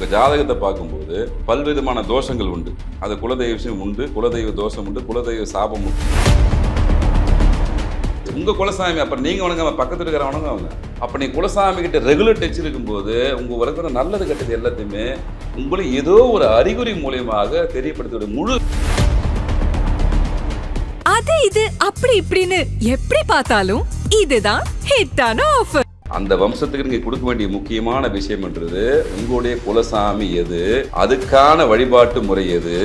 இப்போ ஜாதகத்தை பார்க்கும்போது பல்விதமான தோஷங்கள் உண்டு. அது குலதெய்வ விஷயம் உண்டு, குலதெய்வ தோஷம் உண்டு, குலதெய்வ சாபம் உண்டு. உங்கள் குலசாமி அப்புறம் நீங்கள் வணங்க பக்கத்தில் இருக்கிற வணங்க அவங்க. அப்போ நீ குலசாமி கிட்ட ரெகுலர் டச் இருக்கும்போது உங்கள் உலகத்துல நல்லது கெட்டது எல்லாத்தையுமே உங்களுக்கு ஏதோ ஒரு அறிகுறி மூலியமாக தெரியப்படுத்த முழு அது இது அப்படி இப்படின்னு எப்படி பார்த்தாலும் இதுதான் ஹிட்டான ஆஃபர். அந்த வம்சத்துக்கு நீங்க கொடுக்க வேண்டிய முக்கியமான விஷயம்ன்றது உங்களுடைய குலசாமி எது, அதுக்கான வழிபாட்டு முறை எது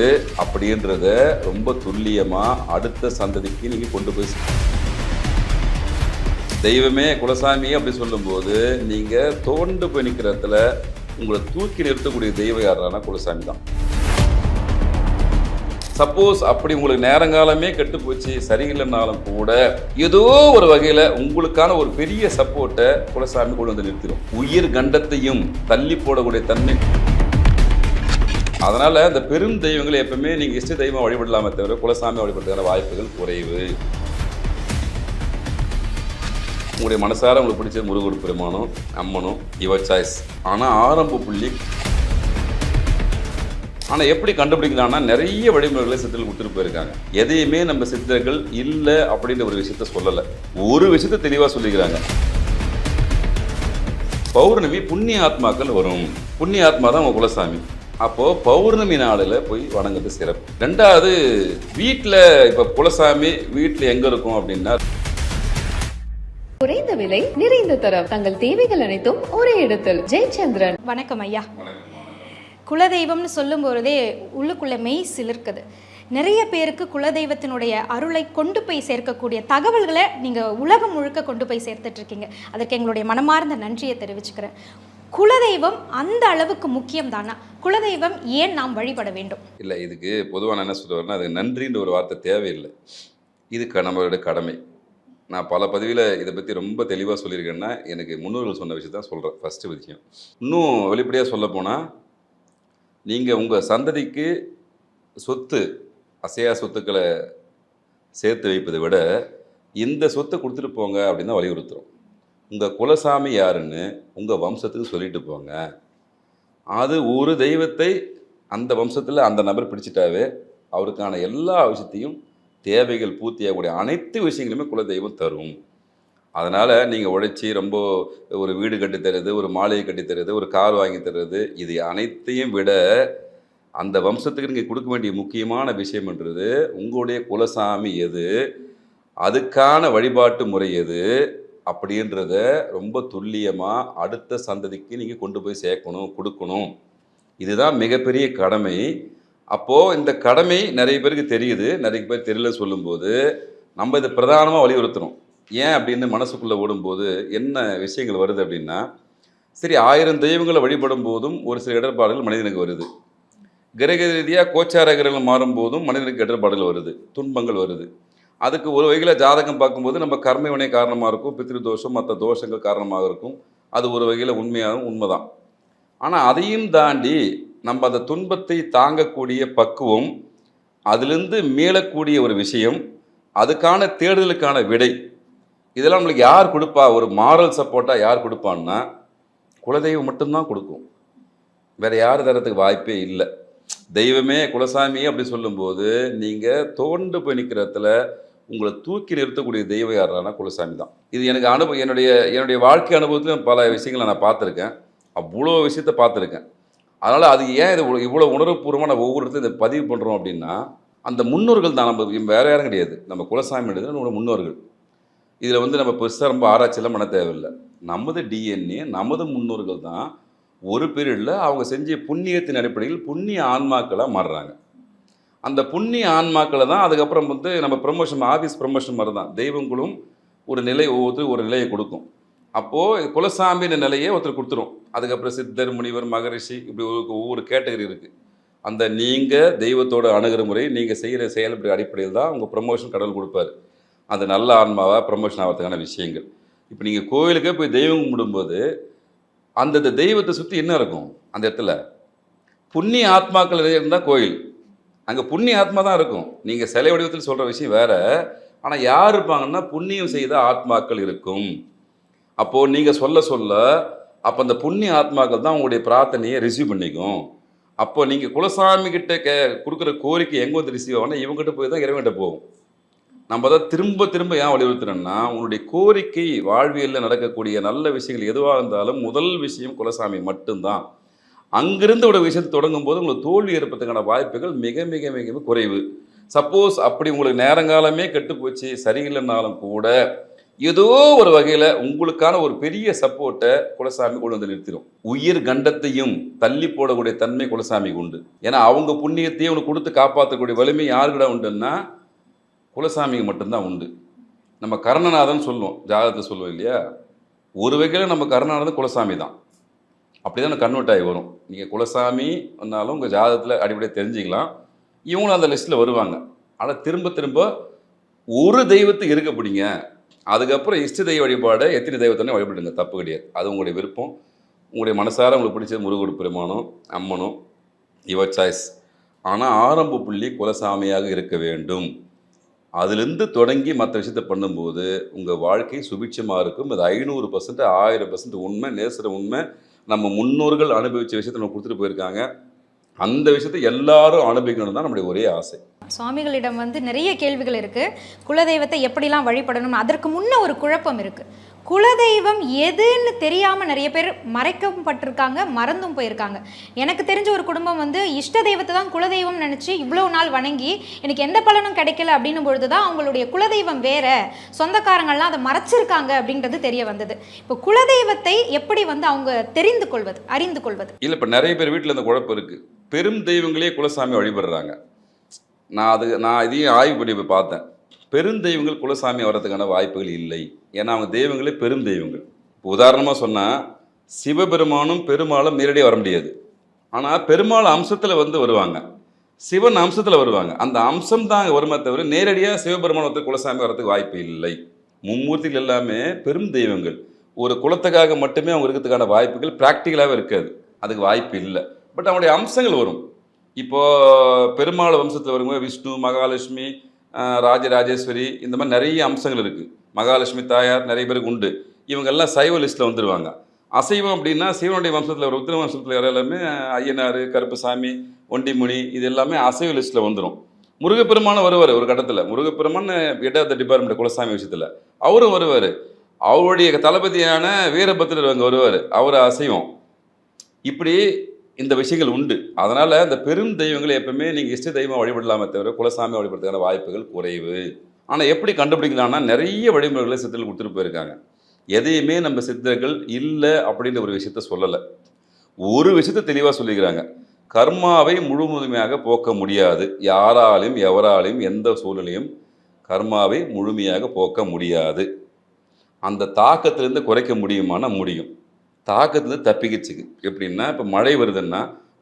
அப்படின்றத ரொம்ப துல்லியமா அடுத்த சந்ததிக்கு நீங்க கொண்டு போய் தெய்வமே குலசாமி அப்படி சொல்லும்போது நீங்க தோண்டு போய் நிற்கிறதுல உங்களை தூக்கி நிறுத்தக்கூடிய தெய்வம் யாரானா குலசாமி தான். சப்போஸ் அப்படி உங்களுக்கு நேரங்காலமே கெட்டு போச்சு சரியில்லைனாலும் கூட ஏதோ ஒரு வகையில் உங்களுக்கான ஒரு பெரிய சப்போர்ட்டை குலசாமி கொண்டு வந்து நிறுத்திடும். உயிர் கண்டத்தையும் தள்ளி போடக்கூடிய தன்மை. அதனால இந்த பெரும் தெய்வங்களை எப்பவுமே நீங்க இஷ்ட தெய்வம் வழிபடலாமே தவிர குலசாமி வழிபடுறதுக்கான வாய்ப்புகள் குறைவு. உங்களுடைய மனசார உங்களுக்கு பிடிச்ச முருகர் பெருமானும் அம்மனும் யுவர் சாய்ஸ். ஆனால் ஆரம்ப புள்ளி. ஆனால் எப்படி கண்டுபிடிக்கலாம்னா நிறைய வழிமுறைகளை சித்தர்கள் கொடுத்துட்டு போயிருக்காங்க. எதையுமே நம்ம சித்தர்கள் இல்லை அப்படின்ற ஒரு விஷயத்த சொல்லலை, ஒரு விஷயத்த தெளிவாக சொல்லிக்கிறாங்க. பௌர்ணமி புண்ணிய ஆத்மாக்கள் வரும், புண்ணிய ஆத்மா தான் உங்கள் குலசாமி. அப்போது பௌர்ணமி நாளில் போய் வணங்குறது சிறப்பு. ரெண்டாவது வீட்டில் இப்போ குலசாமி வீட்டில் எங்கே இருக்கும் அப்படின்னா குறைந்த விலை நிறைந்த தரம், தங்கள் தேவைகள் அனைத்தும் ஒரே இடத்தில். ஜெயச்சந்திரன். வணக்கம் ஐயா. குலதெய்வம்னு சொல்லும் பொழுதே உள்ளுக்குள்ளே மெய் சிலிர்க்குது. நிறைய பேருக்கு குலதெய்வத்தினுடைய அருளை கொண்டு போய் சேர்க்கக்கூடிய தகவல்களை நீங்கள் உலகம் முழுக்க கொண்டு போய் சேர்த்துட்ருக்கீங்க. அதற்கு எங்களுடைய மனமார்ந்த நன்றியை தெரிவிச்சுக்கிறேன். குலதெய்வம் அந்த அளவுக்கு முக்கியம் தானா? குலதெய்வம் ஏன் நாம் வழிபட வேண்டும்? இல்லை, இதுக்கு பொதுவாக என்ன சொல்லுவாருன்னா அது நன்றின்ற ஒரு வார்த்தை தேவையில்லை, இது நம்மளுடைய கடமை. நான் பல பதிவில் இதை பற்றி ரொம்ப தெளிவாக சொல்லியிருக்கேன்னா எனக்கு முன்னோர்கள் சொன்ன விஷயத்தான் சொல்கிறேன். ஃபஸ்ட்டு விஷயம், இன்னும் வெளிப்படையாக சொல்ல போனால் நீங்கள் உங்கள் சந்ததிக்கு சொத்து அசையா சொத்துக்களை சேர்த்து வைப்பதை விட இந்த சொத்தை கொடுத்துட்டு போங்க அப்படின்னு தான் வலியுறுத்துகிறோம். உங்கள் குலசாமி யாருன்னு உங்கள் வம்சத்துக்கு சொல்லிட்டு போங்க. அது ஒரு தெய்வத்தை அந்த வம்சத்தில் அந்த நபர் பிடிச்சிட்டாவே அவருக்கான எல்லா விஷயத்தையும் தேவைகள் பூர்த்தியாகக்கூடிய அனைத்து விஷயங்களுமே குலதெய்வம் தரும். அதனால் நீங்கள் உழைச்சி ரொம்ப ஒரு வீடு கட்டித்தருது, ஒரு மாளிகை கட்டித்தருது, ஒரு கார் வாங்கி தர்றது, இது அனைத்தையும் விட அந்த வம்சத்துக்கு நீங்கள் கொடுக்க வேண்டிய முக்கியமான விஷயம்ன்றது உங்களுடைய குலசாமி எது, அதுக்கான வழிபாட்டு முறை எது அப்படின்றத ரொம்ப துல்லியமாக அடுத்த சந்ததிக்கு நீங்கள் கொண்டு போய் சேர்க்கணும், கொடுக்கணும். இதுதான் மிகப்பெரிய கடமை. அப்போது இந்த கடமை நிறைய பேருக்கு தெரியுது, நிறைய பேர் தெரியல. சொல்லும்போது நம்ம இதை பிரதானமாக வலியுறுத்துகிறோம். ஏன் அப்படின்னு மனசுக்குள்ளே ஓடும்போது என்ன விஷயங்கள் வருது அப்படின்னா, சரி 1000 தெய்வங்களை வழிபடும் போதும் ஒரு சில இடர்பாடுகள் மனிதனுக்கு வருது. கிரக ரீதியாக கோச்சார கிரகங்கள் மாறும்போதும் மனிதனுக்கு இடர்பாடுகள் வருது, துன்பங்கள் வருது. அதுக்கு ஒரு வகையில் ஜாதகம் பார்க்கும்போது நம்ம கர்ம வினை காரணமாக இருக்கும், பித்ரு தோஷம் மற்ற தோஷங்கள் காரணமாக இருக்கும். அது ஒரு வகையில் உண்மைதான். ஆனால் அதையும் தாண்டி நம்ம அந்த துன்பத்தை தாங்கக்கூடிய பக்குவம், அதிலிருந்து மீளக்கூடிய ஒரு விஷயம், அதுக்கான தேடுதலுக்கான விடை, இதெல்லாம் நம்மளுக்கு யார் கொடுப்பா? ஒரு மாரல் சப்போர்ட்டாக யார் கொடுப்பான்னா குலதெய்வம் மட்டும்தான் கொடுக்கும். வேறு யார் தரத்துக்கு வாய்ப்பே இல்லை. தெய்வமே குலசாமி அப்படி சொல்லும்போது நீங்கள் தோண்டு போய் நிற்கிறதுல உங்களை தூக்கி நிறுத்தக்கூடிய தெய்வம் யாரானா குலசாமி தான். இது எனக்கு என்னுடைய வாழ்க்கை அனுபவத்தில் பல விஷயங்களை நான் பார்த்துருக்கேன், அவ்வளோ விஷயத்தை பார்த்துருக்கேன். அதனால் அது ஏன் இது இவ்வளோ உணர்வுபூர்வமாக நம்ம ஒவ்வொரு இடத்துல இதை பதிவு பண்ணுறோம் அப்படின்னா அந்த முன்னோர்கள் தான். நம்ம வேறு யாரும் கிடையாது, நம்ம குலசாமின்றது நம்மளோட முன்னோர்கள். இதில் நம்ம பெருசாக ரொம்ப ஆராய்ச்சியெல்லாம் பண்ண தேவையில்லை. நமது டிஎன்ஏ நமது முன்னோர்கள் தான் ஒரு பீரியடில் அவங்க செஞ்ச புண்ணியத்தின் அடிப்படையில் புண்ணிய ஆன்மாக்களாக மாறுறாங்க. அந்த புண்ணிய ஆன்மாக்களை தான் அதுக்கப்புறம் நம்ம ப்ரமோஷன், ஆஃபீஸ் ப்ரமோஷன் மாதிரி தான் தெய்வங்களும் ஒரு நிலை, ஒவ்வொருத்தரும் ஒரு நிலையை கொடுக்கும். அப்போது குலசாமின்ற நிலையே ஒருத்தர் கொடுத்துரும். அதுக்கப்புறம் சித்தர், முனிவர், மகரிஷி, இப்படி ஒவ்வொரு கேட்டகரி இருக்குது. அந்த நீங்கள் தெய்வத்தோட அணுகிற முறை, நீங்கள் செய்கிற செயல்படுற அடிப்படையில் தான் உங்கள் ப்ரமோஷன் கடவுள் கொடுப்பார். அது நல்ல ஆன்மாவாக ப்ரமோஷன் ஆகிறதுக்கான விஷயங்கள். இப்போ நீங்கள் கோயிலுக்கே போய் தெய்வம் கும்பிடும்போது அந்த தெய்வத்தை சுற்றி என்ன இருக்கும்? அந்த இடத்துல புண்ணிய ஆத்மாக்கள் இருந்தால் கோயில், அங்கே புண்ணிய ஆத்மா தான் இருக்கும். நீங்கள் சிலை வடிவத்தில் சொல்கிற விஷயம் வேறு. ஆனால் யார் இருப்பாங்கன்னா புண்ணியம் செய்த ஆத்மாக்கள் இருக்கும். அப்போது நீங்கள் சொல்ல அப்போ அந்த புண்ணிய ஆத்மாக்கள் தான் உங்களுடைய பிரார்த்தனையை ரிசீவ் பண்ணிக்கும். அப்போ நீங்கள் குலசாமி கிட்ட கொடுக்குற கோரிக்கை எங்கே வந்து ரிசீவ் ஆகும்னா இவங்ககிட்ட போய் தான் இறைவன்கிட்ட போகும். நம்ம தான் திரும்ப திரும்ப ஏன் வலியுறுத்துறோம்னா, உங்களுடைய கோரிக்கை வாழ்வியலில் நடக்கக்கூடிய நல்ல விஷயங்கள் எதுவாக இருந்தாலும் முதல் விஷயம் குலசாமி மட்டும்தான். அங்கிருந்து ஒரு விஷயத்தை தொடங்கும் போது உங்களுக்கு தோல்வி ஏற்படுறதுக்கான வாய்ப்புகள் மிக மிக மிக குறைவு. சப்போஸ் அப்படி உங்களுக்கு நேரங்காலமே கெட்டு போச்சு சரியில்லைன்னாலும் கூட ஏதோ ஒரு வகையில் உங்களுக்கான ஒரு பெரிய சப்போர்ட்டை குலசாமி கொண்டு வந்து நிறுத்திடும். உயிர் கண்டத்தையும் தள்ளி போடக்கூடிய தன்மை குலசாமிக்கு உண்டு. ஏன்னா அவங்க புண்ணியத்தையும் உனக்கு கொடுத்து காப்பாற்றக்கூடிய வலிமை யாருக்கிட்ட உண்டுன்னா குலசாமிக்கு மட்டும்தான் உண்டு. நம்ம கர்ணநாதன் சொல்லுவோம், ஜாதகத்தில் சொல்லுவோம் இல்லையா, ஒரு வகையில் நம்ம கர்ணநாதன் குலசாமி தான். அப்படி தான் கன்வெர்ட் ஆகி வரும். நீங்கள் குலசாமி வந்தாலும் உங்கள் ஜாதகத்தில் அடிப்படையாக தெரிஞ்சுக்கலாம். இவங்களும் அந்த லிஸ்ட்டில் வருவாங்க. ஆனால் திரும்ப திரும்ப ஒரு தெய்வத்தை இருக்க பிடிங்க, அதுக்கப்புறம் இஷ்ட தெய்வ வழிபாடை எத்தனை தெய்வத்தோடனே வழிபடுங்க, தப்பு கிடையாது. அது உங்களுடைய விருப்பம். உங்களுடைய மனசார உங்களுக்கு பிடிச்ச முருகோடு பெருமானோ அம்மனோ யுவர் சாய்ஸ். ஆனால் ஆரம்ப புள்ளி குலசாமியாக இருக்க வேண்டும். அதுலேருந்து தொடங்கி மற்ற விஷயத்தை பண்ணும்போது உங்கள் வாழ்க்கை சுபிட்சமாக இருக்கும். அது 500% 1000% உண்மை, நேசர உண்மை. நம்ம முன்னோர்கள் அனுபவித்த விஷயத்தை நம்ம கொடுத்துட்டு போயிருக்காங்க. அந்த விஷயத்தை எல்லாரும் அனுபவிக்கணும் தான் நம்முடைய ஒரே ஆசை. சுவாமிகளிடம் நிறைய கேள்விகள் இருக்குது. குலதெய்வத்தை எப்படிலாம் வழிபடணும், அதற்கு முன்ன ஒரு குழப்பம் இருக்குது. குலதெய்வம் எதுன்னு தெரியாமல் நிறைய பேர் மறைக்கப்பட்டிருக்காங்க, மறந்தும் போயிருக்காங்க. எனக்கு தெரிஞ்ச ஒரு குடும்பம் இஷ்ட தெய்வத்தை தான் குலதெய்வம் நினச்சி இவ்வளோ நாள் வணங்கி எனக்கு எந்த பலனும் கிடைக்கல அப்படின்னும் பொழுது தான் அவங்களுடைய குலதெய்வம் வேற, சொந்தக்காரங்கள்லாம் அதை மறைச்சிருக்காங்க அப்படின்றது தெரிய வந்தது. இப்போ குலதெய்வத்தை எப்படி அவங்க தெரிந்து கொள்வது, அறிந்து கொள்வது? இல்லை, இப்போ நிறைய பேர் வீட்டில் இந்த குழப்பம் இருக்குது. பெரும் தெய்வங்களே குலசாமி வழிபடுறாங்க. நான் இதையும் ஆய்வு பண்ணி போய் பார்த்தேன். பெருந்தெய்வங்கள் குலசாமி வர்றதுக்கான வாய்ப்புகள் இல்லை. ஏன்னா அவங்க தெய்வங்களே பெரும் தெய்வங்கள். இப்போ உதாரணமாக சொன்னால் சிவபெருமானும் பெருமாளும் நேரடியாக வர முடியாது. ஆனால் பெருமாள் அம்சத்தில் வருவாங்க, சிவன் அம்சத்தில் வருவாங்க. அந்த அம்சம் தான் வருமே தவிர நேரடியாக சிவபெருமானத்தை குலசாமி வர்றதுக்கு வாய்ப்பு இல்லை. மும்மூர்த்திகள் எல்லாமே பெரும் தெய்வங்கள். ஒரு குலத்துக்காக மட்டுமே அவங்க இருக்கிறதுக்கான வாய்ப்புகள் ப்ராக்டிக்கலாகவே இருக்காது, அதுக்கு வாய்ப்பு இல்லை. பட் அவங்களுடைய அம்சங்கள் வரும். இப்போது பெருமாள் வம்சத்தில் வரும்போது விஷ்ணு, மகாலட்சுமி, ராஜராஜேஸ்வரி, இந்த மாதிரி நிறைய அம்சங்கள் இருக்குது. மகாலட்சுமி தாயார் நிறைய பேருக்கு உண்டு. இவங்கெல்லாம் சைவ லிஸ்ட்டில் வந்துடுவாங்க. அசைவம் அப்படின்னா சிவனுடைய வம்சத்தில் வர உத்திர வம்சத்தில் வர எல்லாமே ஐயனார், கருப்புசாமி, ஒண்டிமுனி, இது எல்லாமே அசைவ லிஸ்ட்டில் வந்துடும். முருகப்பெருமானும் வருவார் ஒரு கட்டத்தில். முருகப்பெருமான் ஹெட் ஆஃப் த டிபார்ட்மெண்ட் குலசாமி விஷயத்தில் அவரும் வருவார். அவருடைய தளபதியான வீரபத்திரர் அங்கே வருவார், அவர் அசைவம். இப்படி இந்த விஷயங்கள் உண்டு. அதனால் இந்த பெரும் தெய்வங்களை எப்பவுமே நீங்கள் இஷ்ட தெய்வம் வழிபடலாமே தவிர குலசாமி வழிபடுறதுக்கான வாய்ப்புகள் குறைவு. ஆனால் எப்படி கண்டுபிடிக்கலாம்னா நிறைய வழிமுறைகளை சித்தர்கள் கொடுத்துட்டு போயிருக்காங்க. எதையுமே நம்ம சித்தர்கள் இல்லை அப்படின்ற ஒரு விஷயத்த சொல்லலை. ஒரு விஷயத்தை தெளிவாக சொல்லிக்கிறாங்க, கர்மாவை முழுமுழுமையாக போக்க முடியாது. யாராலையும் எவராலையும் எந்த சூழ்நிலையும் கர்மாவை முழுமையாக போக்க முடியாது. அந்த தாக்கத்திலேருந்து குறைக்க முடியுமானா முடியும். தாக்கத்துலேருந்து தப்பிக்கிச்சுக்கு எப்படின்னா, இப்போ மழை வருதுன்னா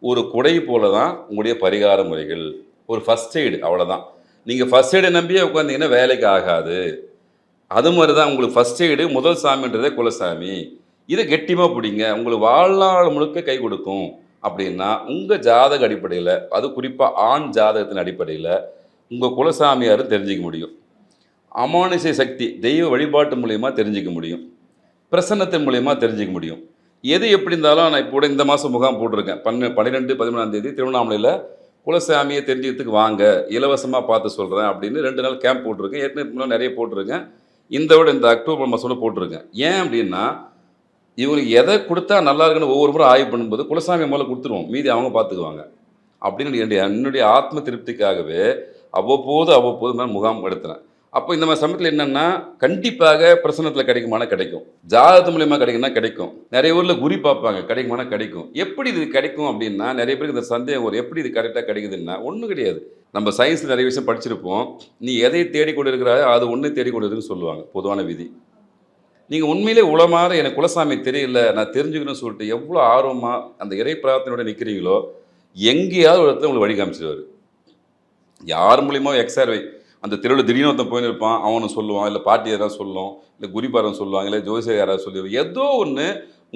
ஒரு குடை போல தான் உங்களுடைய பரிகார முறைகள். ஒரு ஃபஸ்ட் எய்டு, அவ்வளோதான். நீங்கள் ஃபஸ்ட் எய்டை நம்பியே உட்காந்திங்கன்னா வேலைக்கு ஆகாது. அது மாதிரி தான் உங்களுக்கு ஃபஸ்ட் எய்டு முதல் சாமின்றதே குலசாமி. இதை கெட்டியமாக பிடிங்க, உங்களுக்கு வாழ்நாள் முழுக்க கை கொடுக்கும். அப்படின்னா உங்கள் ஜாதக அடிப்படையில், அது குறிப்பாக ஆண் ஜாதகத்தின் அடிப்படையில் உங்கள் குலசாமியாரும் தெரிஞ்சிக்க முடியும். அமானுஷ சக்தி தெய்வ வழிபாட்டு மூலியமாக தெரிஞ்சிக்க முடியும். பிரசன்னத்தின் மூலியமாக தெரிஞ்சிக்க முடியும். எது எப்படி இருந்தாலும் நான் இப்போ இந்த மாதம் முகாம் போட்டிருக்கேன். 12, 13ஆம் தேதி திருவண்ணாமலையில் குலசாமியை தெரிஞ்சுக்கிறதுக்கு வாங்க, இலவசமாக பார்த்து சொல்கிறேன் அப்படின்னு 2 நாள் கேம்ப் போட்டிருக்கேன். ஏற்கனவே நிறைய போட்டிருக்கேன். இந்த அக்டோபர் மாதம் போட்டிருக்கேன். ஏன் அப்படின்னா, இவங்களுக்கு எதை கொடுத்தா நல்லா இருக்குன்னு ஒவ்வொரு முறை ஆய்வு பண்ணும்போது குலசாமி முதல்ல கொடுத்துருவோம், மீதி அவங்க பார்த்துக்குவாங்க அப்படின்னு என்னுடைய ஆத்ம திருப்திக்காகவே அவ்வப்போது நான் முகாம் எடுத்துறேன். அப்போ இந்த மாதிரி சமயத்தில் என்னென்னா, கண்டிப்பாக பிரசனத்தில் கிடைக்குமானா கிடைக்கும், ஜாதகத்து மூலியமாக கிடைக்கும்னா கிடைக்கும். நிறைய ஊரில் குறி பார்ப்பாங்க, கிடைக்குமானா கிடைக்கும். எப்படி இது கிடைக்கும் அப்படின்னா நிறைய பேருக்கு இந்த சந்தேகம் வரும், எப்படி இது கரெக்டாக கிடைக்குதுன்னா ஒன்றும் கிடையாது. நம்ம சயின்ஸில் நிறைய விஷயம் படிச்சிருப்போம். நீ எதை தேடிக்கொண்டு இருக்கிறாயோ அது ஒன்று தேடிக்கொண்டு இருக்குன்னு சொல்லுவாங்க, பொதுவான விதி. நீங்கள் உண்மையிலே உளமாற எனக்கு குலசாமி தெரியல, நான் தெரிஞ்சுக்கணும்னு சொல்லிட்டு எவ்வளோ ஆர்வமாக அந்த இறை பிரார்த்தனையோட நிற்கிறீங்களோ எங்கேயாவது ஒரு இடத்துல உங்களுக்கு வழி காமிச்சிடுவார். யார் மூலியமாக எக்ஸார்வை அந்த தெருவில் திடீர்னு ஒருத்தன் போயின்னு இருப்பான், அவனு சொல்லுவான், இல்லை பாட்டி யாராவது சொல்லுவோம், இல்லை குருபாரன் சொல்லுவாங்க, இல்லை ஜோசியர் யாராவது சொல்லுவாங்க. ஏதோ ஒன்று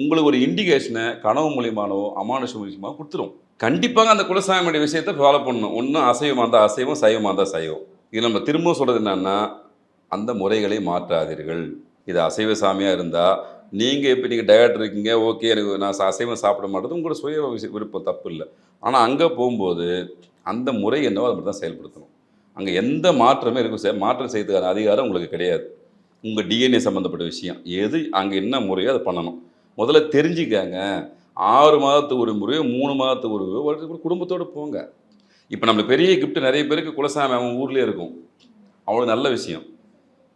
உங்களுக்கு ஒரு இண்டிகேஷனை கனவு மூலியமானவோ அமானுஷ மூலியமாக கொடுத்துரும். கண்டிப்பாக அந்த குலசாமியுடைய விஷயத்தை ஃபாலோ பண்ணணும். ஒன்றும் அசைவமாக இருந்தால் அசைவம், சைவமாக இருந்தால் சைவம். இது நம்ம திரும்ப சொல்கிறது என்னன்னா, அந்த முறைகளை மாற்றாதீர்கள். இது அசைவ சாமியாக இருந்தால் நீங்கள் இப்போ நீங்கள் டயட் இருக்கீங்க, ஓகே எனக்கு நான் அசைவம் சாப்பிட மாட்டேது உங்களோட சுய விருப்பம், தப்பு இல்லை. ஆனால் அங்கே போகும்போது அந்த முறை என்னவோ அதை மட்டும் தான் செயல்படுத்தணும். அங்கே எந்த மாற்றமே இருக்கும் மாற்றம் செய்யறதுக்கான அதிகாரம் உங்களுக்கு கிடையாது. உங்கள் டிஎன்ஏ சம்மந்தப்பட்ட விஷயம் எது அங்கே என்ன முறையோ அதை பண்ணணும். முதல்ல தெரிஞ்சுக்காங்க. 6 மாதத்துக்கு ஒரு முறையோ 3 மாதத்துக்கு ஒரு முறையோ குடும்பத்தோடு போங்க. இப்போ நம்மளுக்கு பெரிய கிஃப்ட் நிறைய பேருக்கு குலசாமி அவன் ஊர்லேயே இருக்கும், அவ்வளோ நல்ல விஷயம்.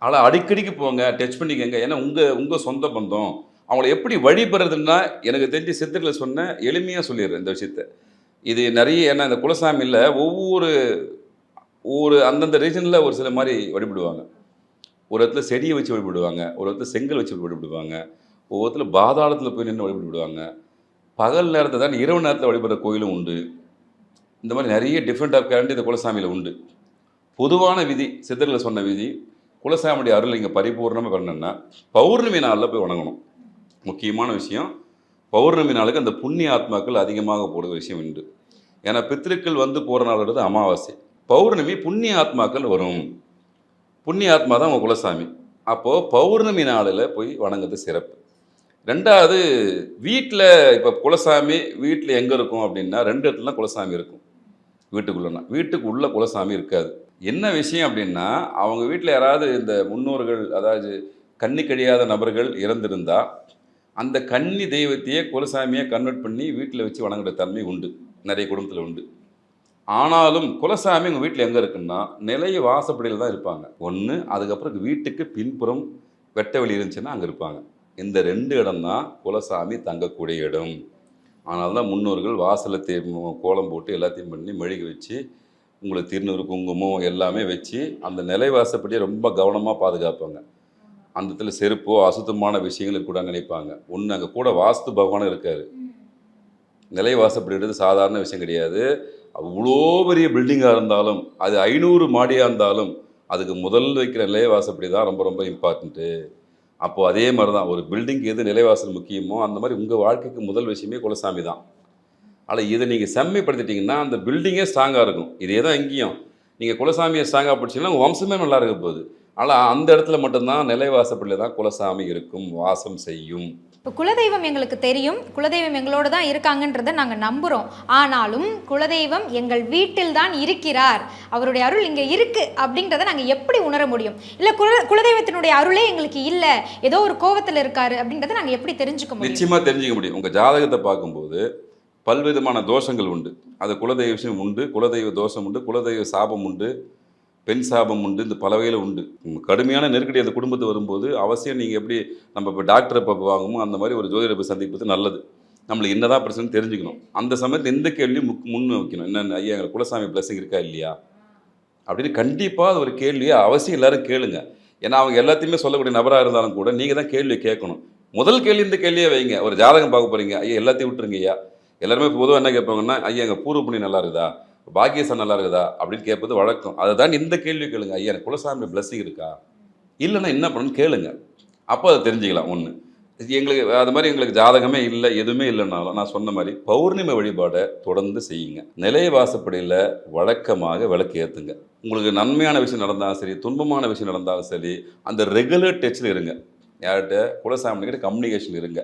ஆனால் அடிக்கடிக்கு போங்க, டச் பண்ணிக்கங்க. ஏன்னா உங்கள் சொந்த பந்தம். அவங்கள எப்படி வழிபடுறதுன்னா எனக்கு தெரிஞ்சு சித்தரில் சொன்ன எளிமையாக சொல்லிடுறேன் இந்த விஷயத்த. இது நிறைய ஏன்னா இந்த குலசாமியில் ஒவ்வொரு அந்தந்த ரீஜனில் ஒரு சில மாதிரி வழிபடுவாங்க. ஒரு இடத்துல செடியை வச்சு வழிபடுவாங்க, ஒரு இடத்துல செங்கல் வச்சு வழிபடுவாங்க, ஒவ்வொருத்தில் பாதாளத்தில் போய் நின்று வழிபடுவாங்க. பகல் நேரத்தை தான் இரவு நேரத்தில் வழிபடுற கோயிலும் உண்டு. இந்த மாதிரி நிறைய டிஃப்ரெண்ட் ஆஃப் கேரண்டி இந்த குலசாமியில் உண்டு. பொதுவான விதி சித்தரில் சொன்ன விதி, குலசாமியுடைய அருள் இங்கே பரிபூர்ணமாக வரணுன்னா பௌர்ணமி நாளில் போய் வணங்கணும். முக்கியமான விஷயம், பௌர்ணமி நாளுக்கு அந்த புண்ணிய ஆத்மாக்கள் அதிகமாக போடுற விஷயம் உண்டு. ஏன்னா பித்திருக்கள் வந்து போகிற நாள்ன்றது அமாவாசை, பௌர்ணமி புண்ணிய ஆத்மாக்கள் வரும். புண்ணிய ஆத்மா தான் உங்கள் குலசாமி. அப்போது பௌர்ணமி நாளில் போய் வணங்குறது சிறப்பு. ரெண்டாவது, வீட்டில் இப்போ குலசாமி வீட்டில் எங்கே இருக்கும் அப்படின்னா 2 இடத்துல தான் குலசாமி இருக்கும். வீட்டுக்குள்ளனா வீட்டுக்கு உள்ள குலசாமி இருக்காது. என்ன விஷயம் அப்படின்னா, அவங்க வீட்டில் யாராவது இந்த முன்னோர்கள், அதாவது கன்னி கழியாத நபர்கள் இறந்திருந்தால் அந்த கன்னி தெய்வத்தையே குலசாமியை கன்வெர்ட் பண்ணி வீட்டில் வச்சு வணங்குற தன்மை உண்டு, நிறைய குடும்பத்தில் உண்டு. ஆனாலும் குலசாமி உங்கள் வீட்டில் எங்கே இருக்குன்னா நிலைய வாசப்படியில் தான் இருப்பாங்க. ஒன்று, அதுக்கப்புறம் வீட்டுக்கு பின்புறம் வெட்ட வெளி இருந்துச்சுன்னா அங்கே இருப்பாங்க. இந்த 2 இடம் தான் குலசாமி தங்கக்கூடிய இடம். ஆனால் தான் முன்னோர்கள் வாசலில் கோலம் போட்டு எல்லாத்தையும் பண்ணி மெழுகி வச்சு உங்களுக்கு திருநூறு குங்குமம் எல்லாமே வச்சு அந்த நிலைவாசப்படியை ரொம்ப கவனமாக பாதுகாப்பாங்க. அந்த இடத்துல செருப்போ அசுத்தமான விஷயங்கள் இருக்கக்கூடாதுன்னு நினைப்பாங்க. ஒன்று, அங்கே கூட வாஸ்து பகவானும் இருக்கார். நிலைவாசப்படுகிறது சாதாரண விஷயம் கிடையாது. அவ்வளோ பெரிய பில்டிங்காக இருந்தாலும், அது 500 மாடியாக இருந்தாலும், அதுக்கு முதல் வைக்கிற நிலைவாசப்படி தான் ரொம்ப ரொம்ப இம்பார்ட்டண்ட்டு. அப்போது அதே மாதிரி தான் ஒரு பில்டிங்க்கு எது நிலைவாசல் முக்கியமோ அந்த மாதிரி உங்கள் வாழ்க்கைக்கு முதல் விஷயமே குலசாமி தான். ஆனால் இதை நீங்கள் செம்மைப்படுத்திட்டீங்கன்னா அந்த பில்டிங்கே ஸ்ட்ராங்காக இருக்கும். இதே தான் இங்கேயும் நீங்கள் குலசாமியை ஸ்ட்ராங்காக பிடிச்சிங்கன்னா உங்கள் வம்சமே நல்லா இருக்க போகுது. ஆனால் அந்த இடத்துல மட்டும்தான் நிலைவாசப்படியில் தான் குலசாமி இருக்கும், வாசம் செய்யும். இப்போ குலதெய்வம் எங்களுக்கு தெரியும், குலதெய்வம் எங்களோட தான் இருக்காங்கன்றதை நாங்கள் நம்புகிறோம். ஆனாலும் குலதெய்வம் எங்கள் வீட்டில் தான் இருக்கிறார், அவருடைய அருள் இங்கே இருக்குது அப்படின்றத நாங்கள் எப்படி உணர முடியும்? இல்லை குலதெய்வத்தினுடைய அருளே எங்களுக்கு இல்லை, ஏதோ ஒரு கோவத்தில் இருக்காரு அப்படின்றத நாங்கள் எப்படி தெரிஞ்சுக்க முடியும்? நிச்சயமாக தெரிஞ்சுக்க முடியும். உங்கள் ஜாதகத்தை பார்க்கும்போது பல்விதமான தோஷங்கள் உண்டு. அது குலதெய்வ விஷயம் உண்டு, குலதெய்வ தோஷம் உண்டு, குலதெய்வ சாபம் உண்டு, பெண் சாபம் உண்டு. இந்த பல வகையில் உண்டு. கடுமையான நெருக்கடி அந்த குடும்பத்து வரும்போது அவசியம் நீங்கள் எப்படி நம்ம இப்போ டாக்டரை பார்க்க வாங்குமோ அந்த மாதிரி ஒரு ஜோதிடரை போய் சந்திப்பது நல்லது. நம்மளுக்கு என்னதான் பிரச்சனை தெரிஞ்சுக்கணும். அந்த சமயத்தில் எந்த கேள்வியும் முன் வைக்கணும். என்னென்ன, ஐயா எங்கள் குலசாமி பிளஸிங் இருக்கா இல்லையா அப்படின்னு கண்டிப்பாக அது ஒரு கேள்வியை அவசியம் எல்லாரும் கேளுங்க. ஏன்னா அவங்க எல்லாத்தையுமே சொல்லக்கூடிய நபராக இருந்தாலும் கூட நீங்கள் தான் கேள்வியை கேட்கணும். முதல் கேள்வி இந்த கேள்வியே வைங்க. ஒரு ஜாதகம் பார்க்க போகிறீங்க, ஐயா எல்லாத்தையும் விட்டுருங்க ஐயா. எல்லாருமே பொதுவாக என்ன கேட்பாங்கன்னா, ஐயா எங்கள் பூர்வ புண்ணி நல்லா இருக்குதா, பாக்கியசன் நல்லா இருக்குதா அப்படின்னு கேட்பது வழக்கம். அதை தான் இந்த கேள்வி கேளுங்க. ஐயா எனக்கு குலசாமி பிளஸிங் இருக்கா, இல்லைன்னா என்ன பண்ணணும்னு கேளுங்க. அப்போ அதை தெரிஞ்சுக்கலாம். ஒன்று, எங்களுக்கு அது மாதிரி எங்களுக்கு ஜாதகமே இல்லை, எதுவுமே இல்லைனாலும் நான் சொன்ன மாதிரி பௌர்ணமி வழிபாடை தொடர்ந்து செய்யுங்க. நிலைய வாசப்படியில் வழக்கமாக விளக்கு ஏற்றுங்க. உங்களுக்கு நன்மையான விஷயம் நடந்தாலும் சரி, துன்பமான விஷயம் நடந்தாலும் சரி, அந்த ரெகுலர் டச்சில் இருங்க. யார்கிட்ட? குலசாமிகிட்ட கம்யூனிகேஷன் இருங்க.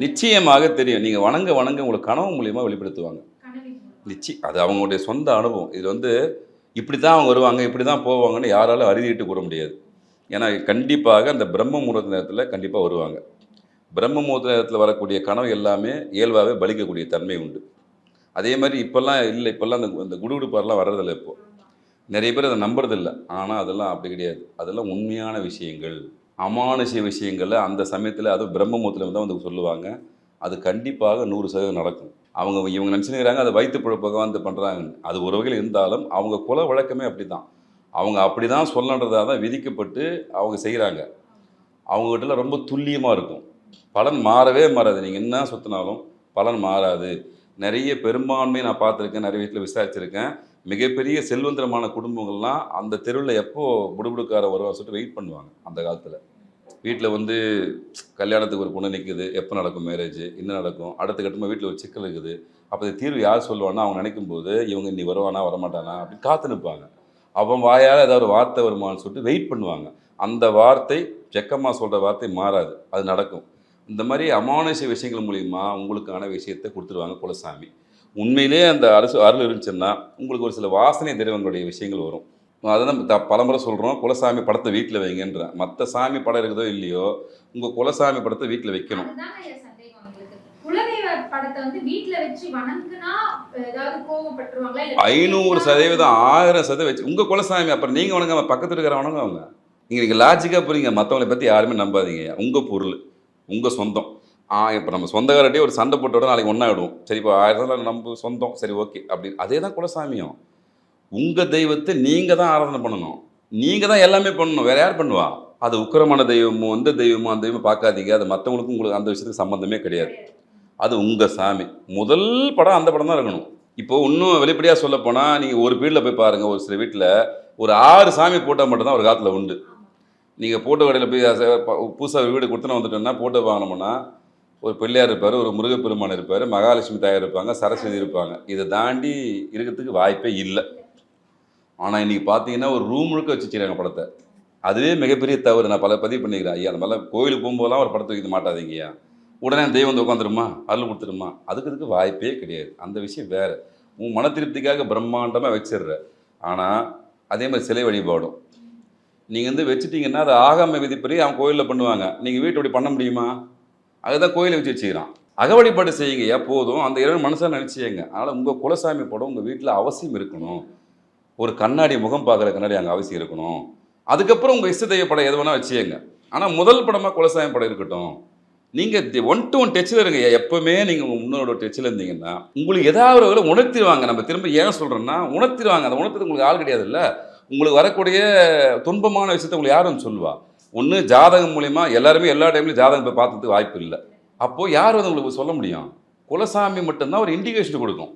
நிச்சயமாக தெரியும். நீங்கள் வணங்க உங்களுக்கு கனவு மூலியமாக வெளிப்படுத்துவாங்க. அது அவங்களுடைய சொந்த அனுபவம். இது இப்படி தான் அவங்க வருவாங்க, இப்படி தான் போவாங்கன்னு யாராலும் அறுதிட்டு கூற முடியாது. ஏன்னா கண்டிப்பாக அந்த பிரம்ம முகூர்த்த நேரத்தில் கண்டிப்பாக வருவாங்க. பிரம்ம முகூர்த்த நேரத்தில் வரக்கூடிய கனவு எல்லாமே இயல்பாகவே பலிக்கக்கூடிய தன்மை உண்டு. அதே மாதிரி இப்போல்லாம் இல்லை, இப்போல்லாம் அந்த குடுகுடுப்பாரெலாம் வர்றதில்லை. இப்போது நிறைய பேர் அதை நம்புறதில்லை. ஆனால் அதெல்லாம் அப்படி கிடையாது. அதெல்லாம் உண்மையான விஷயங்கள், அமானுஷ்ய விஷயங்களை அந்த சமயத்தில் அதுவும் பிரம்ம முகூர்த்தத்தில் தான் சொல்லுவாங்க. அது கண்டிப்பாக 100% நடக்கும். இவங்க நினச்சினுக்கிறாங்க அதை வயிற்று பிழப்பாக பண்ணுறாங்க. அது ஒரு வகையில் இருந்தாலும் அவங்க குல வழக்கமே அப்படி தான். அவங்க அப்படி தான் சொல்லன்றதாக தான் விதிக்கப்பட்டு அவங்க செய்கிறாங்க. அவங்ககிட்ட ரொம்ப துல்லியமாக இருக்கும். பலன் மாறவே மாறாது. நீங்கள் என்ன சுற்றினாலும் பலன் மாறாது. நிறைய பெரும்பான்மை நான் பார்த்துருக்கேன், நிறைய வீட்டில் விசாரிச்சிருக்கேன். மிகப்பெரிய செல்வந்தரமான குடும்பங்கள்லாம் அந்த தெருவில் எப்போது புடுபுடுக்கார வருவான்னு சொல்லிட்டு வெயிட் பண்ணுவாங்க. அந்த காலத்தில் வீட்டில் கல்யாணத்துக்கு ஒரு பொண்ணு நிற்குது, எப்போ நடக்கும் மேரேஜ், என்ன நடக்கும், அடுத்த கட்டமாக வீட்டில் ஒரு சிக்கல் இருக்குது. அப்போ இந்த தீர்வு யார் சொல்லுவான்னா அவங்க நினைக்கும் போது இவங்க இன்னி வருவானா வரமாட்டானா அப்படின்னு காத்து நிற்பாங்க. அவன் வாயால் ஏதாவது ஒரு வார்த்தை வருமானு சொல்லிட்டு வெயிட் பண்ணுவாங்க. அந்த வார்த்தை ஜக்கம்மா சொல்கிற வார்த்தை மாறாது, அது நடக்கும். இந்த மாதிரி அமானுஷ விஷயங்கள் மூலிமா உங்களுக்கான விஷயத்தை கொடுத்துருவாங்க குலசாமி. உண்மையிலே அந்த அருள் இருந்துச்சுன்னா உங்களுக்கு ஒரு சில வாசனை திரவங்களுடைய விஷயங்கள் வரும். அதை தான் பலமுறை சொல்கிறோம், குலசாமி படத்தை வீட்டில் வைங்கன்றேன். மற்ற சாமி படம் இருக்குதோ இல்லையோ, உங்கள் குலசாமி படத்தை வீட்டில் வைக்கணும். குலதெய்வ படத்தை வந்து வீட்ல வச்சு வணங்குனா ஏதாவது கோவப்பட்டுருவாங்களா? 500% 1000% வச்சு உங்கள் குலசாமி அப்புறம் நீங்கள் வணங்க, பக்கத்தில் இருக்கிற வணங்க அவங்க. நீங்கள் லாஜிக்காக புரியுங்க, மற்றவங்களை பற்றி யாருமே நம்பாதீங்க. உங்கள் பொருள், உங்கள் சொந்தம். இப்போ நம்ம சொந்தக்காரட்டே ஒரு சண்டை போட்டோட நாளைக்கு ஒன்றாயிடுவோம். சரி, இப்போ 1000 நம்ம சொந்தம், சரி ஓகே அப்படி. அதே தான் குலசாமியும். உங்கள் தெய்வத்தை நீங்கள் தான் ஆராதனை பண்ணணும், நீங்கள் தான் எல்லாமே பண்ணணும், வேறு யார் பண்ணுவா? அது உக்கிரமான தெய்வமோ எந்த தெய்வமோ அந்த தெய்வம் பார்க்காதீங்க. அது மற்றவங்களுக்கும் உங்களுக்கு அந்த விஷயத்துக்கு சம்மந்தமே கிடையாது. அது உங்கள் சாமி. முதல் படம் அந்த படம் தான் இருக்கணும். இப்போது இன்னும் வெளிப்படையாக சொல்ல போனால் நீங்கள் ஒரு வீட்டில் போய் பாருங்கள், ஒரு சில வீட்டில் ஒரு 6 சாமி போட்டோ மட்டும்தான் ஒரு காலத்தில் உண்டு. நீங்கள் போட்டோ கடையில் போய் புதுசாக வீடு கொடுத்துன்னு வந்துட்டோன்னா போட்டோ வாங்கினோம்னா ஒரு பிள்ளையார் இருப்பார், ஒரு முருகப்பெருமான் இருப்பார், மகாலட்சுமி தாயார் இருப்பாங்க, சரஸ்வதி இருப்பாங்க. இதை தாண்டி இருக்கிறதுக்கு வாய்ப்பே இல்லை. ஆனால் இன்றைக்கி பார்த்தீங்கன்னா ஒரு ரூம் முழுக்க வச்சுக்கிறாங்க படத்தை. அதுவே மிகப்பெரிய தவறு. நான் பல பதிவு பண்ணிக்கிறேன். ஐயா அந்த மாதிரிலாம் கோயிலுக்கு போகும்போதெல்லாம் ஒரு படத்தை வைக்க மாட்டாதீங்கய்யா. உடனே தெய்வம் வந்து உட்காந்துருமா, அருள் கொடுத்துருமா, அதுக்கு வாய்ப்பே கிடையாது. அந்த விஷயம் வேறு. உன் மன திருப்திக்காக பிரம்மாண்டமாக வச்சிடுற. ஆனால் அதே மாதிரி சிலை வழிபாடும் நீங்கள் வந்து வச்சுட்டிங்கன்னா அது ஆகாம விதிப்படி அவன் கோயிலில் பண்ணுவாங்க. நீங்கள் வீட்டு அப்படி பண்ண முடியுமா? அதுதான் கோயிலை வச்சு வச்சுக்கிறான். அக வழிபாடு செய்யுங்கய்யா போதும். அந்த இறைவன் மனசாக நினச்சிங்க. அதனால் உங்கள் குலசாமி படம் உங்கள் வீட்டில் அவசியம் இருக்கணும். ஒரு கண்ணாடி முகம் பார்க்குற கண்ணாடி அங்கே அவசியம் இருக்கணும். அதுக்கப்புறம் உங்கள் இஷ்ட தெய்வ படம் எது வேணால் வச்சுங்க. ஆனால் முதல் படமாக குலசாமி படம் இருக்கட்டும். நீங்கள் 1-to-1 டச்சில் இருங்க. எப்போவுமே நீங்கள் உங்கள் முன்னோட டச்சில் இருந்தீங்கன்னா உங்களுக்கு ஏதாவது ஒரு உணர்த்திடுவாங்க. நம்ம திரும்ப ஏன் சொல்கிறோன்னா உணர்த்திடுவாங்க. அந்த உணர்த்துறது உங்களுக்கு ஆள் கிடையாது இல்லை. உங்களுக்கு வரக்கூடிய துன்பமான விஷயத்தை உங்களுக்கு யாரும் சொல்லுவா? ஒன்று ஜாதகம் மூலிமா எல்லாருமே எல்லா டைம்லையும் ஜாதகம் போய் பார்த்துறதுக்கு வாய்ப்பு இல்லை. அப்போது யார் வந்து உங்களுக்கு சொல்ல முடியும்? குலசாமி மட்டும்தான் ஒரு இண்டிகேஷன் கொடுக்கும்.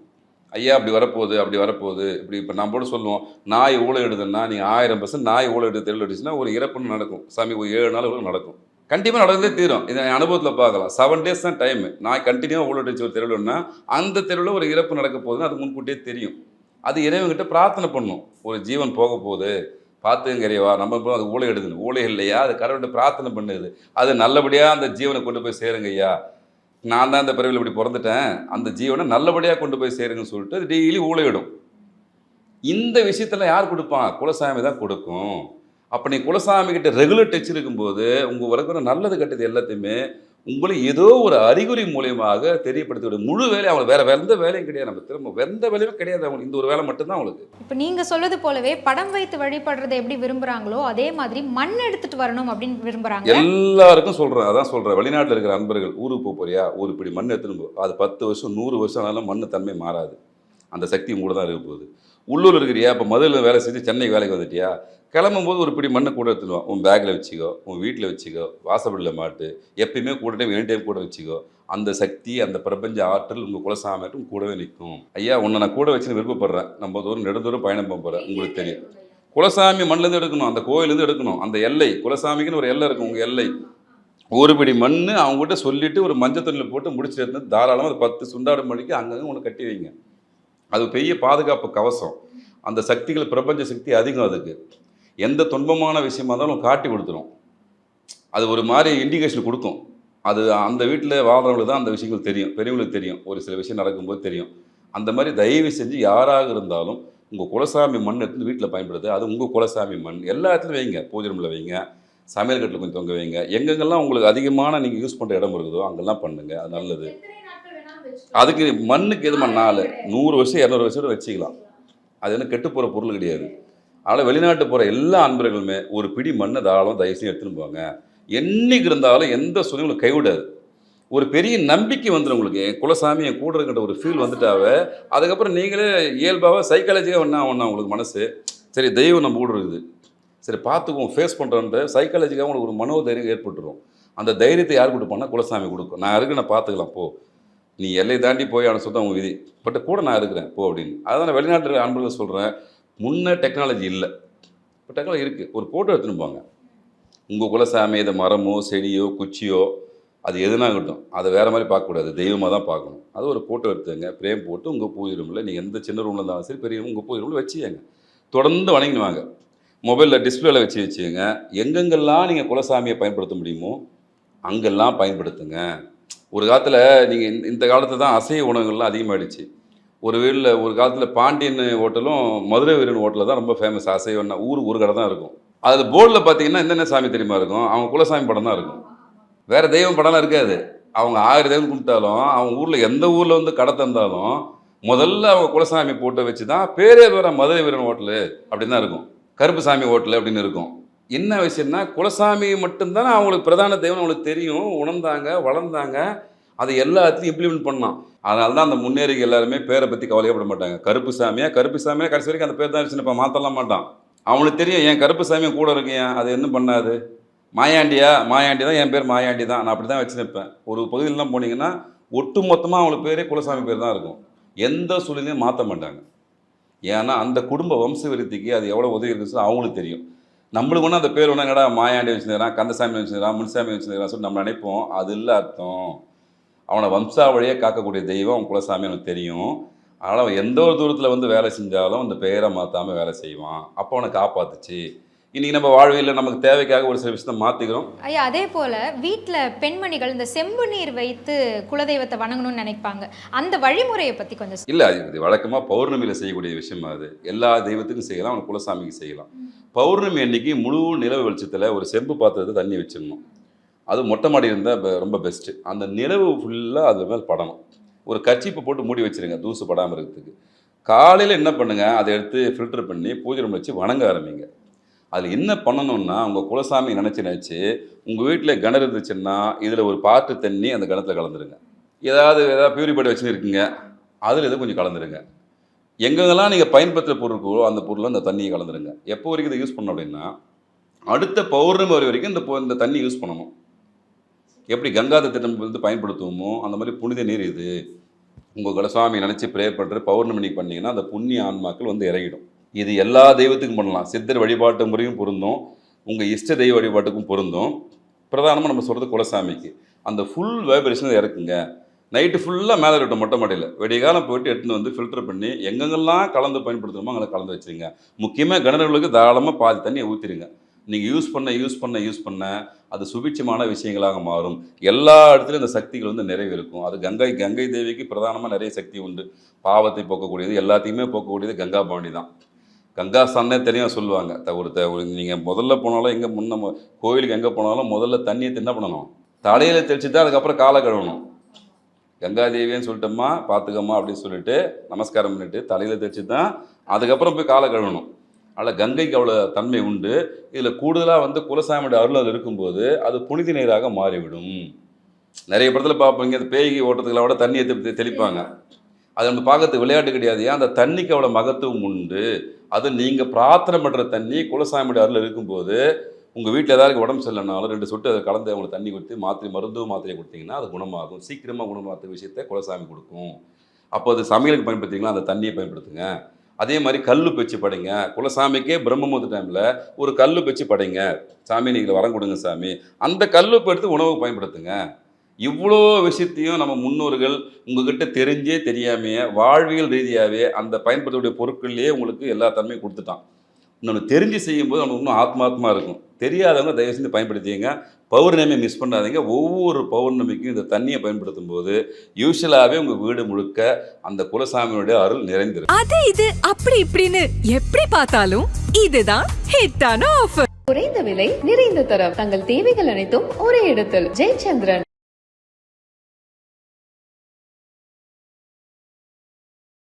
ஐயா அப்படி வரப்போகுது, அப்படி வரப்போகுது. இப்படி இப்போ நம்ம கூட சொல்லுவோம், நாய் ஊழ எடுதுன்னா நீங்கள் 1000% நாய் ஊழ எடுத்து தெருவில் அடிச்சுன்னா ஒரு இறப்புன்னு நடக்கும். சாமி ஒரு 7 நாள் நடக்கும். கண்டிப்பாக நடந்தே தீரும். இதை அனுபவத்தில் பார்க்கலாம். 7 days தான் டைமு. நாய் கண்டினியூவாக ஊழ அடிச்சு ஒரு தெருவில்னா அந்த தெருவில் ஒரு இறப்பு நடக்க போகுதுன்னு அது முன்கூட்டியே தெரியும். அது இறைவன்கிட்ட பிரார்த்தனை பண்ணும். ஒரு ஜீவன் போக போகுது, பார்த்துங்க இறைவா, நம்ம அது ஊழ எடுதுன்னு. ஊழை இல்லையா, அது கடவுள்கிட்ட பிரார்த்தனை பண்ணுது. அது நல்லபடியாக அந்த ஜீவனை கொண்டு போய் சேருங்க ஐயா. நான் தான் இந்த பிறவியில் இப்படி பிறந்துட்டேன், அந்த ஜீவனை நல்லபடியாக கொண்டு போய் சேருங்கன்னு சொல்லிட்டு அது டெய்லி ஊழையிடும். இந்த விஷயத்தில் யார் கொடுப்பான்? குலசாமி தான் கொடுக்கும். அப்போ நீ குலசாமிக்கிட்ட ரெகுலர் டச் இருக்கும்போது உங்கள் வரைக்கிற நல்லது கெட்டது எல்லாத்தையுமே உங்களை ஏதோ ஒரு அறிகுறி மூலியமாக தெரியப்படுத்தி விடும். முழு வேலை அவங்களுக்கு வேறு எந்த வேலையும் கிடையாது. நம்ம திரும்ப எந்த வேலையும் கிடையாது அவங்களுக்கு. இந்த ஒரு வேலை மட்டும்தான் அவங்களுக்கு. இப்போ நீங்கள் சொல்வது போலவே படம் வைத்து வழிபடுறதை எப்படி விரும்புகிறாங்களோ அதே மாதிரி மண் எடுத்துகிட்டு வரணும் அப்படின்னு விரும்புகிறாங்க. எல்லாருக்கும் சொல்கிறேன், அதான் சொல்கிறேன். வெளிநாட்டில் இருக்கிற அன்பர்கள் ஊருக்கு போறியா, ஒரு இப்படி மண் எடுத்துன்னு போ. அது 10 வருஷம் 100 வருஷம் ஆனாலும் மண் தன்மை மாறாது. அந்த சக்தி கூட தான் இருக்க போகுது. உள்ளூர் இருக்கிறியா, இப்போ மதுரையில் வேலை செஞ்சு சென்னைக்கு வேலைக்கு வந்துட்டியா, கிளம்பும்போது ஒரு பிடி மண்ணை கூட எடுத்துடுவான். உன் பேக்கில் வச்சுக்கோ, உன் வீட்டில் வச்சுக்கோ, வாசப்படியில் மாட்டு, எப்பயுமே கூட டைம் எனி டைம் கூட வச்சுக்கோ. அந்த சக்தி, அந்த பிரபஞ்ச ஆற்றல் உங்கள் குலசாமியும் கூடவே நிற்கும். ஐயா உன்னை நான் கூட வச்சுன்னு விருப்பப்படுறேன். நம்ம தூரம் நெடுந்தூரம் பயணம் போகிறேன். உங்களுக்கு தெரியும், குலசாமி மண்ணிலேருந்து எடுக்கணும், அந்த கோயிலேருந்து எடுக்கணும். அந்த எல்லை, குலசாமிக்குன்னு ஒரு எல்லை இருக்கும். உங்கள் எல்லை ஒரு பிடி மண் அவங்ககிட்ட சொல்லிவிட்டு ஒரு மஞ்சள் தண்ணியில் போட்டு முடிச்சுட்டு எடுத்து தாராளமாக ஒரு 10 சுண்டாடு மணிக்கு அங்கங்கே ஒன்று கட்டி வைங்க. அது பெரிய பாதுகாப்பு கவசம். அந்த சக்திகள் பிரபஞ்ச சக்தி அதிகம். அதுக்கு எந்த துன்பமான விஷயமா இருந்தாலும் காட்டி கொடுத்துரும். அது ஒரு மாதிரி இண்டிகேஷன் கொடுக்கும். அது அந்த வீட்டில் வாழ்கிறவங்களுக்கு தான் அந்த விஷயங்கள் தெரியும், பெரியவங்களுக்கு தெரியும். ஒரு சில விஷயம் நடக்கும்போது தெரியும். அந்த மாதிரி தயவு செஞ்சு யாராக இருந்தாலும் உங்கள் குலசாமி மண் எடுத்து வீட்டில் பயன்படுது. அது உங்கள் குலசாமி மண் எல்லா இடத்துலையும் வைங்க. பூஜை ரூமில் வைங்க, சமையல் கட்டில் கொஞ்சம் தொங்க வைங்க. எங்கெங்கெல்லாம் உங்களுக்கு அதிகமான நீங்கள் யூஸ் பண்ணுற இடம் இருக்குதோ அங்கெல்லாம் பண்ணுங்கள். அது நல்லது. அதுக்கு மண்ணுக்கு எது நாள் 100 வருஷம் 200 வருஷம் வச்சுக்கலாம். அது என்ன கெட்டு போகிற பொருள் கிடையாது. அதனால் வெளிநாட்டு போகிற எல்லா அன்பர்களுமே ஒரு பிடி மண்ணை தாராளமாக தயவுசெய்து எடுத்துன்னு போவாங்க. என்றைக்கு இருந்தாலும் எந்த சூழ்நிலையும் கைவிடாது. ஒரு பெரிய நம்பிக்கை வந்துடும் உங்களுக்கு. என் குலசாமி என் கூட இருக்கின்ற ஒரு ஃபீல் வந்துட்டாவே அதுக்கப்புறம் நீங்களே இயல்பாக சைக்காலஜிக்காக ஒன்றா உங்களுக்கு மனசு சரி தெய்வம் நம்ம கூட இருக்குது, சரி பார்த்துக்குவோம், ஃபேஸ் பண்ணுறோன்ற சைக்காலஜிக்காக உங்களுக்கு ஒரு மனோதைரியம் ஏற்பட்டுரும். அந்த தைரியத்தை யார் கொடுப்பான்னா குலசாமி கொடுக்கும். நான் இருக்கு, நான் பார்த்துக்கலாம், போ, நீ எல்லை தாண்டி போய் அவனை சொல்ல அவங்க விதி, பட் கூட நான் இருக்கிறேன் போ அப்படின்னு. அதான் நான் வெளிநாட்டு அன்பர்கள் சொல்கிறேன். முன்னே டெக்னாலஜி இல்லை, இப்போ டெக்னாலஜி இருக்குது. ஒரு ஃபோட்டோ எடுத்துன்னு போங்க. உங்கள் குலசாமி இதை மரமோ செடியோ குச்சியோ அது எதுனா இருக்கட்டும், அதை வேறு மாதிரி பார்க்கக்கூடாது, தெய்வமாக தான் பார்க்கணும். அது ஒரு ஃபோட்டோ எடுத்துங்க, ஃப்ரேம் போட்டு உங்கள் பூஜை ரூமில் நீங்கள் எந்த சின்ன ரூமில் இருந்தாலும் சரி பெரிய உங்கள் பூஜை ரூமில் வச்சுக்கங்க. தொடர்ந்து வணங்கிடுவாங்க. மொபைலில் டிஸ்பிளேல வச்சுக்கோங்க. எங்கெங்கெல்லாம் நீங்கள் குலசாமியை பயன்படுத்த முடியுமோ அங்கெல்லாம் பயன்படுத்துங்க. ஒரு காலத்தில் நீங்கள் இந்த காலத்தில் தான் அசைவ உணவுகள்லாம் அதிகமாகிடுச்சு. ஒரு வீட்டில் ஒரு காலத்தில் பாண்டியன் ஹோட்டலும் மதுரை வீரன் ஹோட்டலில் தான் ரொம்ப ஃபேமஸ். அசைவம்னா ஊருக்கு ஒரு கடை தான் இருக்கும். அதில் போர்டில் பார்த்தீங்கன்னா என்னென்ன சாமி தெரியுமா இருக்கும்? அவங்க குலசாமி படம் தான் இருக்கும். வேறு தெய்வம் படம்லாம் இருக்காது. அவங்க 1000 தெய்வம் கும்பிட்டாலும் அவங்க ஊரில் எந்த ஊரில் வந்து கடை தந்தாலும் முதல்ல அவங்க குலசாமி போட்டோ வச்சு தான் பேரே வேற மதுரை வீரன் ஹோட்டலு அப்படின்னு தான் இருக்கும். கருப்புசாமி ஹோட்டலு அப்படின்னு இருக்கும். என்ன விஷயம்னா குலசாமி மட்டும்தானே அவங்களுக்கு பிரதான தெய்வம் அவங்களுக்கு தெரியும். உணர்ந்தாங்க, வளர்ந்தாங்க, அதை எல்லாத்தையும் இம்ப்ளிமெண்ட் பண்ணான். அதனால தான் அந்த முன்னேறிகள் எல்லாருமே பேரை பற்றி கவலையப்பட மாட்டாங்க. கருப்புசாமியா கடைசி வரைக்கும் அந்த பேர் தான் வச்சுன்னு இப்போ மாற்றலாம் மாட்டான். அவனுக்கு தெரியும் என் கருப்புசாமியை கூட இருக்கேன், அது என்ன பண்ணாது. மாயாண்டி தான் என் பேர் மாயாண்டி தான், நான் அப்படி தான் வச்சுருப்பேன். ஒரு பகுதியிலலாம் போனீங்கன்னா ஒட்டு மொத்தமாக அவங்களுக்கு பேரே குலசாமி பேர் தான் இருக்கும். எந்த சூழ்நிலையும் மாற்ற மாட்டாங்க. ஏன்னா அந்த குடும்ப வம்ச விருத்திக்கு அது எவ்வளோ உதவி இருக்குன்னு அவங்களுக்கு தெரியும். நம்மளுக்கு ஒன்று அந்த பேர் ஒன்று என்னடா மாயாண்டி வச்சுருக்கிறான், கந்தசாமி வச்சுருக்கிறான், முன்சாமி வச்சுருக்கிறான் சொல்லி நம்ம நினைப்போம். அது இல்லை அர்த்தம். அவனை வம்சாவழியே காக்கக்கூடிய தெய்வம் அவன் குலசாமி அவனுக்கு தெரியும். அதனால் அவன் எந்த ஒரு தூரத்தில் வந்து வேலை செஞ்சாலும் அந்த பெயரை மாற்றாமல் வேலை செய்வான். அப்போ அவனை காப்பாற்றுச்சு. இன்றைக்கி நம்ம வாழ்வியில் நமக்கு தேவைக்காக ஒரு சில விஷயத்தை மாற்றிக்கிறோம். ஐயா, அதே போல் வீட்டில் பெண்மணிகள் இந்த செம்பு நீர் வைத்து குலதெய்வத்தை வணங்கணும்னு நினைப்பாங்க. அந்த வழிமுறையை பற்றி கொஞ்சம் இல்லை, இது வழக்கமாக பௌர்ணமியில் செய்யக்கூடிய விஷயம். அது எல்லா தெய்வத்துக்கும் செய்யலாம், அவனுக்கு குலசாமிக்கு செய்யலாம். பௌர்ணமி அன்னைக்கு முழு நிலவு வெளிச்சத்தில் ஒரு செம்பு பாத்திரத்தை தண்ணி வச்சிடணும். அது மொட்டை மாடி இருந்தால் ரொம்ப பெஸ்ட்டு. அந்த நிலவு ஃபுல்லாக அது மேல் படணும். ஒரு கர்ச்சீப்பை போட்டு மூடி வச்சுருங்க தூசு படாமல் இருக்கிறதுக்கு. காலையில் என்ன பண்ணுங்கள், அதை எடுத்து ஃபில்டர் பண்ணி பூஜை ரூம் வச்சு வணங்க ஆரம்பிங்க. அதில் என்ன பண்ணணும்னா உங்கள் குலசாமி நினச்சி உங்கள் வீட்டில் கிணறு இருந்துச்சுன்னா இதில் ஒரு பாட்டு தண்ணி அந்த கிணத்துல கலந்துருங்க. ஏதாவது பியூரிஃபைட் வச்சுன்னு இருக்குங்க, அதில் எதுவும் கொஞ்சம் கலந்துருங்க. எங்கெங்கெல்லாம் நீங்கள் பயன்படுத்துகிற பொருள் இருக்கோ அந்த பொருளை அந்த தண்ணியை கலந்துருங்க. எப்போ வரைக்கும் இதை யூஸ் பண்ணணும் அப்படின்னா அடுத்த பௌர்ணமி வரைக்கும் இந்த தண்ணி யூஸ் பண்ணணும். எப்படி கங்கா திட்டம் வந்து பயன்படுத்துவோமோ அந்த மாதிரி புனித நீர் இது. உங்கள் குலசாமி நினச்சி ப்ரேயர் பண்ணுற பௌர்ணமி பண்ணிங்கன்னா அந்த புண்ணிய ஆன்மாக்கள் வந்து இறங்கிடும். இது எல்லா தெய்வத்துக்கும் பண்ணலாம். சித்தர் வழிபாட்டு முறையும் பொருந்தும், உங்கள் இஷ்ட தெய்வ வழிபாட்டுக்கும் பொருந்தும். பிரதானமாக நம்ம சொல்கிறது குலசாமிக்கு அந்த ஃபுல் வைப்ரேஷன் இறக்குங்க. நைட்டு ஃபுல்லாக மேலே இருக்கட்டும் மொட்டை மாடியில். வெடிய காலம் போய்ட்டு எடுத்துன்னு வந்து ஃபில்டர் பண்ணி எங்கெங்கெல்லாம் கலந்து பயன்படுத்தணுமோ அங்கே கலந்து வச்சுருங்க. முக்கியமாக கிணறுகளுக்கு தாராளமாக பாதி தண்ணியை ஊற்றிடுங்க. நீங்கள் யூஸ் பண்ண அது சுபிட்சமான விஷயங்களாக மாறும். எல்லா இடத்துலையும் இந்த சக்திகள் வந்து நிறைவேறுக்கும். அது கங்கை தேவிக்கு பிரதானமாக நிறைய சக்தி உண்டு. பாவத்தை போக்கக்கூடியது, எல்லாத்தையுமே போக்கக்கூடியது கங்கா பவானி தான். கங்கா சன்னே தனியாக சொல்லுவாங்க. நீங்கள் முதல்ல போனாலும் எங்கே முன்ன கோயிலுக்கு எங்கே போனாலும் முதல்ல தண்ணியை என்ன பண்ணணும், தலையில் தெளிச்சு தான் அதுக்கப்புறம் காலை கழுவணும். கங்கா தேவின்னு சொல்லிட்டோம்மா பார்த்துக்கம்மா அப்படின்னு சொல்லிட்டு நமஸ்காரம் பண்ணிவிட்டு தலையில் தெளிச்சு தான் அதுக்கப்புறம் போய் காலை கழுவணும். அதில் கங்கைக்கு அவ்வளோ தன்மை உண்டு. இதில் கூடுதலாக வந்து குலசாமியோட அருள் அது இருக்கும்போது அது புனித நீராக மாறிவிடும். நிறைய படத்தில் பார்ப்பீங்க, அந்த பேய்கி ஓட்டத்துக்குலாம் கூட தண்ணியை தெளிப்பாங்க. அது நம்ம பார்க்கறதுக்கு விளையாட்டு கிடையாது. ஏன் அந்த தண்ணிக்கு அவ்வளோ மகத்துவம் உண்டு. அது நீங்கள் பிரார்த்தனை பண்ணுற தண்ணி குலசாமியோட அருள் இருக்கும்போது உங்கள் வீட்டில் ஏதாவது உடம்பு சரியில்லைனாலும் 2 சொட்டு அதை கலந்து அவங்களுக்கு தண்ணி கொடுத்து மாத்திரை கொடுத்தீங்கன்னா அது குணமாகும். சீக்கிரமாக குணமாக்குற விஷயத்தை குலசாமி கொடுக்கும். அப்போ அது சமையலுக்கு பயன்படுத்திங்களா அந்த தண்ணியை பயன்படுத்துங்க. அதே மாதிரி கல்லு வச்சு படைங்க. குலசாமிக்கே பிரம்மமுகூர்த்த டைமில் ஒரு கல்லு வச்சு படைங்க. சாமி நீங்கள் வரம் கொடுங்க சாமி, அந்த கல்லுப்பு எடுத்து உணவுக்கு பயன்படுத்துங்க. இவ்வளோ விஷயத்தையும் நம்ம முன்னோர்கள் உங்ககிட்ட தெரிஞ்சே தெரியாமையே வாழ்வியல் ரீதியாகவே அந்த பயன்படுத்தக்கூடிய பொருட்கள்லேயே உங்களுக்கு எல்லா தன்மையும் கொடுத்துட்டான். இன்னொன்று தெரிஞ்சு செய்யும்போது அவனுக்கு இன்னும் ஆத்மாத்மா இருக்கும். தெரியாதவங்க தயவு செஞ்சு பயன்படுத்திங்க. பௌர்ணமியை மிஸ் பண்ணாதீங்க. ஒவ்வொரு பௌர்ணமிக்கும் இந்த தண்ணியை பயன்படுத்தும் போது யூஸ்வலாகவே உங்கள் வீடு முழுக்க அந்த குலசாமியோடைய அருள் நிறைந்திருக்கும். அது இது அப்படி இப்படின்னு எப்படி பார்த்தாலும் இதுதான் ஹிட்டான ஆஃபர். குறைந்த விலை, நிறைந்த தரம், தங்கள் தேவைகள் அனைத்தும் ஒரே இடத்தில். ஜெயச்சந்திரன்.